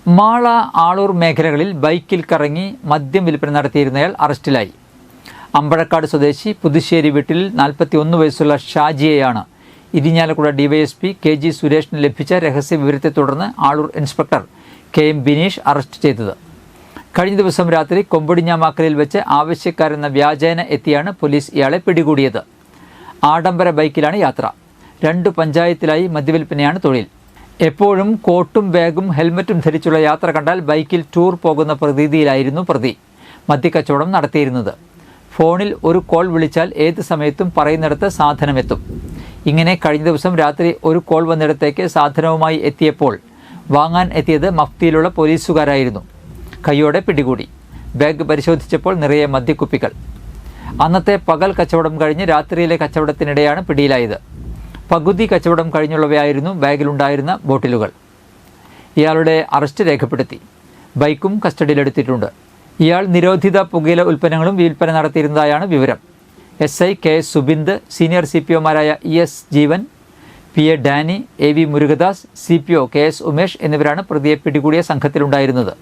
മാള, ആളൂർ മേഖലകളിൽ ബൈക്കിൽ കറങ്ങി മദ്യം വിൽപ്പന നടത്തിയിരുന്നയാൾ അറസ്റ്റിലായി. അമ്പഴക്കാട് സ്വദേശി പുതുശ്ശേരി വീട്ടിൽ 41 വയസ്സുള്ള ഷാജിയെയാണ് ഇരിഞ്ഞാലക്കുട ഡിവൈഎസ്പി KG സുരേഷിന് ലഭിച്ച രഹസ്യ വിവരത്തെ തുടർന്ന് Aloor inspector KM Bineesh arrest ചെയ്തത്. കഴിഞ്ഞ ദിവസം രാത്രി കൊമ്പടിഞ്ഞാമാക്കലിൽ വെച്ച് ആവശ്യക്കാരെന്ന വ്യാജേന എത്തിയാണ് പോലീസ് ഇയാളെ പിടികൂടിയത്. ആഡംബര ബൈക്കിലാണ് യാത്ര. 2 പഞ്ചായത്തിലായി മദ്യവിൽപ്പനയാണ് തൊഴിൽ. എപ്പോഴും കോട്ടും ബാഗും ഹെൽമറ്റും ധരിച്ചുള്ള യാത്ര കണ്ടാൽ ബൈക്കിൽ ടൂർ പോകുന്ന പ്രതീതിയിലായിരുന്നു പ്രതി മദ്യക്കച്ചവടം നടത്തിയിരുന്നത്. ഫോണിൽ ഒരു കോൾ വിളിച്ചാൽ ഏത് സമയത്തും പറയുന്നിടത്ത് സാധനമെത്തും. ഇങ്ങനെ കഴിഞ്ഞ ദിവസം രാത്രി ഒരു കോൾ വന്നിടത്തേക്ക് സാധനവുമായി എത്തിയപ്പോൾ വാങ്ങാൻ എത്തിയത് മഫ്തിയിലുള്ള പോലീസുകാരായിരുന്നു. കൈയോടെ പിടികൂടി. ബാഗ് പരിശോധിച്ചപ്പോൾ നിറയെ മദ്യക്കുപ്പികൾ. അന്നത്തെ പകൽ കച്ചവടം കഴിഞ്ഞ് രാത്രിയിലെ കച്ചവടത്തിനിടെയാണ് പിടിയിലായത്. പകുതി കച്ചവടം കഴിഞ്ഞുള്ളവയായിരുന്നു ബാഗിലുണ്ടായിരുന്ന ബോട്ടിലുകൾ. ഇയാളുടെ അറസ്റ്റ് രേഖപ്പെടുത്തി. ബൈക്കും കസ്റ്റഡിയിലെടുത്തിട്ടുണ്ട്. ഇയാൾ നിരോധിത പുകയില ഉൽപ്പന്നങ്ങളും വിൽപ്പന നടത്തിയിരുന്നതായാണ് വിവരം. SI KS സുബിന്ദ്, സീനിയർ CPOമാരായ ES Jeevan, PA Dani, AV Murugadas, CPO KS Umesh എന്നിവരാണ് പ്രതിയെ പിടികൂടിയ സംഘത്തിലുണ്ടായിരുന്നത്.